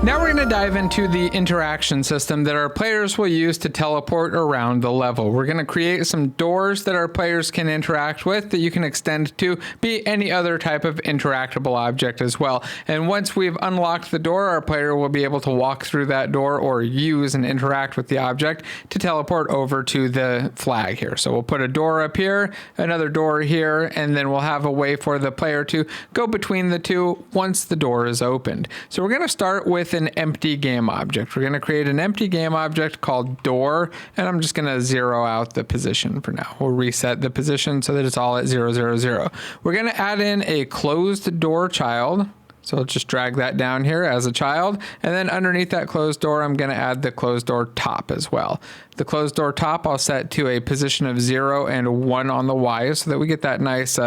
Now we're going to dive into the interaction system that our players will use to teleport around the level. We're going to create some doors that our players can interact with that you can extend to be any other type of interactable object as well. And once we've unlocked the door, our player will be able to walk through that door or use and interact with the object to teleport over to the flag here. So we'll put a door up here, another door here, and then we'll have a way for the player to go between the two once the door is opened. So we're going to start with an empty game object. We're going to create an empty game object called door, and I'm just going to zero out the position for now. We'll reset the position so that it's all at 0, 0, 0. We're going to add in a closed door child. So I'll just drag that down here as a child. And then underneath that closed door, I'm going to add the closed door top as well. The closed door top I'll set to a position of 0 and 1 on the Y so that we get that nice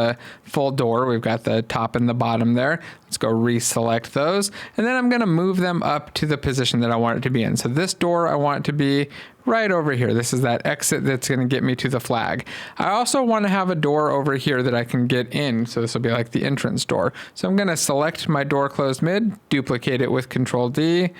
full door. We've got the top and the bottom there. Let's go reselect those. And then I'm going to move them up to the position that I want it to be in. So this door I want it to be right over here. This is that exit that's going to get me to the flag. I also want to have a door over here that I can get in. So this will be like the entrance door. So I'm going to select my door closed mid, duplicate it with Control D,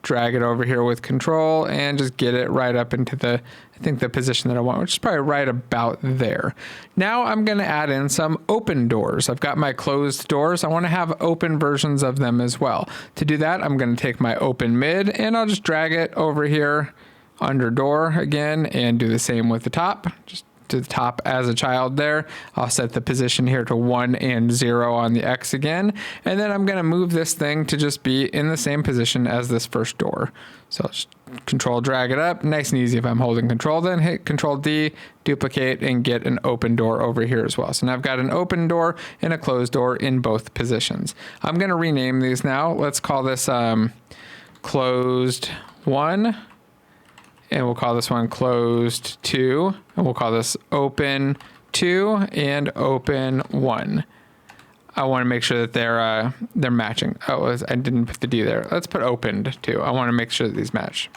drag it over here with Control, and just get it right up into the, I think the position that I want, which is probably right about there. Now I'm going to add in some open doors. I've got my closed doors. I want to have open versions of them as well. To do that, I'm going to take my open mid and I'll just drag it over here under door again and do the same with the top, just to the top as a child there. I'll set the position here to 1 and 0 on the X again. And then I'm going to move this thing to just be in the same position as this first door. So I'll just Control drag it up. Nice and easy if I'm holding Control, then hit Control D, duplicate, and get an open door over here as well. So now I've got an open door and a closed door in both positions. I'm going to rename these now. Let's call this closed 1. And we'll call this one closed 2, and we'll call this open 2 and open 1. I want to make sure that they're matching. Oh, I didn't put the D there. Let's put opened 2. I want to make sure that these match.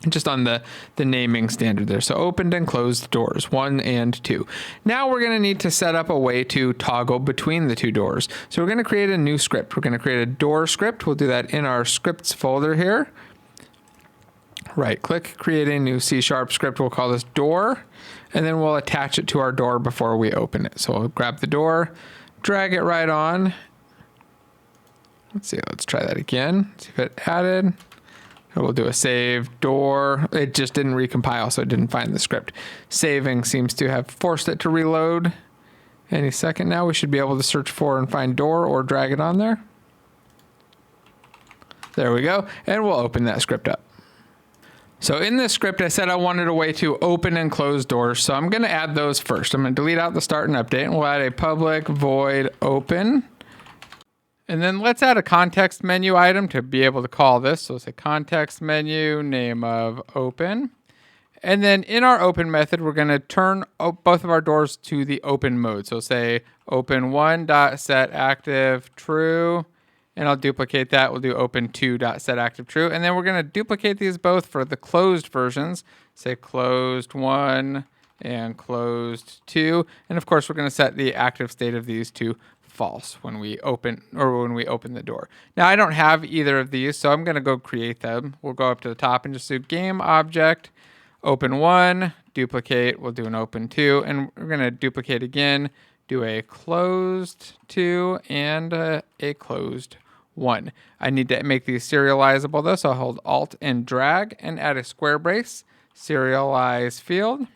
Just on the naming standard there. So opened and closed doors, 1 and 2. Now we're going to need to set up a way to toggle between the two doors. So we're going to create a new script. We're going to create a door script. We'll do that in our scripts folder here. Right click, create a new C# script. We'll call this door, and then we'll attach it to our door before we open it. So we'll grab the door, drag it right on. Let's see, let's try that again. See if it added. And we'll do a save door. It just didn't recompile, so it didn't find the script. Saving seems to have forced it to reload. Any second now, we should be able to search for and find door or drag it on there. There we go, and we'll open that script up. So in this script, I said I wanted a way to open and close doors. So I'm going to add those first. I'm going to delete out the start and update, and we'll add a public void open. And then let's add a context menu item to be able to call this. So it's a context menu, name of open. And then in our open method, we're going to turn both of our doors to the open mode. So say open1.setActive true. And I'll duplicate that. We'll do open2.setActiveTrue. And then we're going to duplicate these both for the closed versions. Say closed 1 and closed 2. And of course, we're going to set the active state of these to false when we open the door. Now I don't have either of these, so I'm going to go create them. We'll go up to the top and just do game object, open 1, duplicate. We'll do an open 2, and we're going to duplicate again, do a closed 2 and a closed 1. I need to make these serializable though, so I'll hold Alt and drag and add a square brace, serialize field.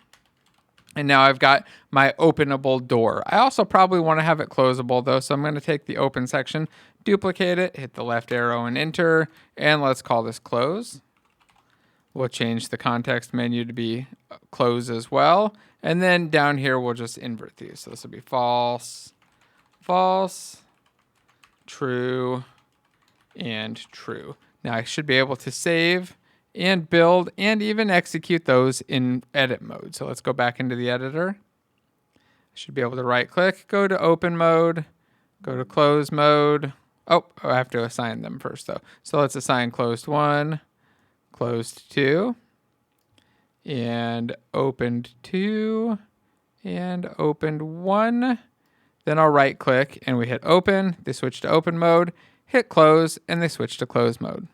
And now I've got my openable door. I also probably want to have it closable though, so I'm going to take the open section, duplicate it, hit the left arrow and enter, and let's call this close. We'll change the context menu to be close as well. And then down here, we'll just invert these. So this will be false, false, true, and true. Now I should be able to save and build and even execute those in edit mode. So let's go back into the editor. I should be able to right click, go to open mode, go to close mode. Oh, I have to assign them first though. So let's assign closed 1, closed 2, and opened 2, and opened 1. Then I'll right click and we hit open, they switch to open mode, hit close, and they switch to close mode.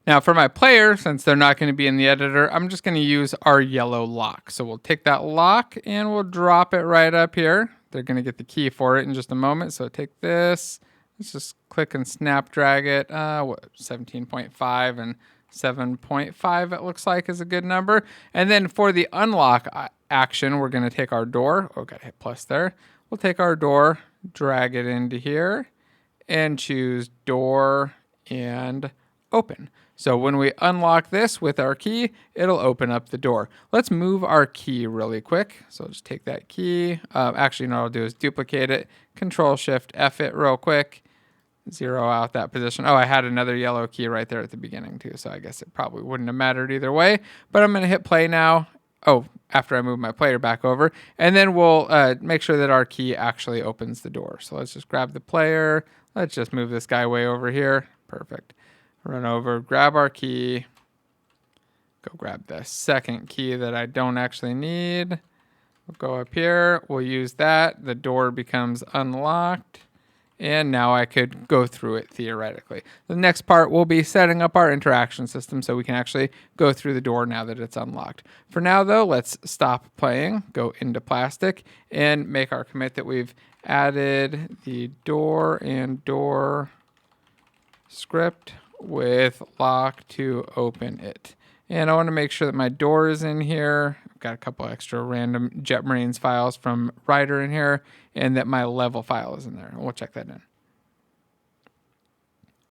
Now for my player, since they're not going to be in the editor, I'm just going to use our yellow lock. So we'll take that lock and we'll drop it right up here. They're going to get the key for it in just a moment. So take this, let's just click and snap drag it. 17.5 and 7.5 it looks like is a good number. And then for the unlock action, we're going to take our door. Oh, got to hit plus there. We'll take our door, drag it into here, and choose door and open. So when we unlock this with our key, it'll open up the door. Let's move our key really quick. So I'll just take that key. Actually, what I'll do is duplicate it, Control-Shift-F it real quick, zero out that position. Oh, I had another yellow key right there at the beginning too, so I guess it probably wouldn't have mattered either way. But I'm going to hit play now. Oh, after I move my player back over. And then we'll make sure that our key actually opens the door. So let's just grab the player. Let's just move this guy way over here. Perfect. Run over, grab our key. Go grab the second key that I don't actually need. We'll go up here. We'll use that. The door becomes unlocked. And now I could go through it theoretically. The next part will be setting up our interaction system so we can actually go through the door now that it's unlocked. For now, though, let's stop playing, go into plastic, and make our commit that we've added the door and door script with lock to open it. And I want to make sure that my door is in here. I've got a couple extra random JetBrains files from Writer in here, and that my level file is in there. We'll check that in.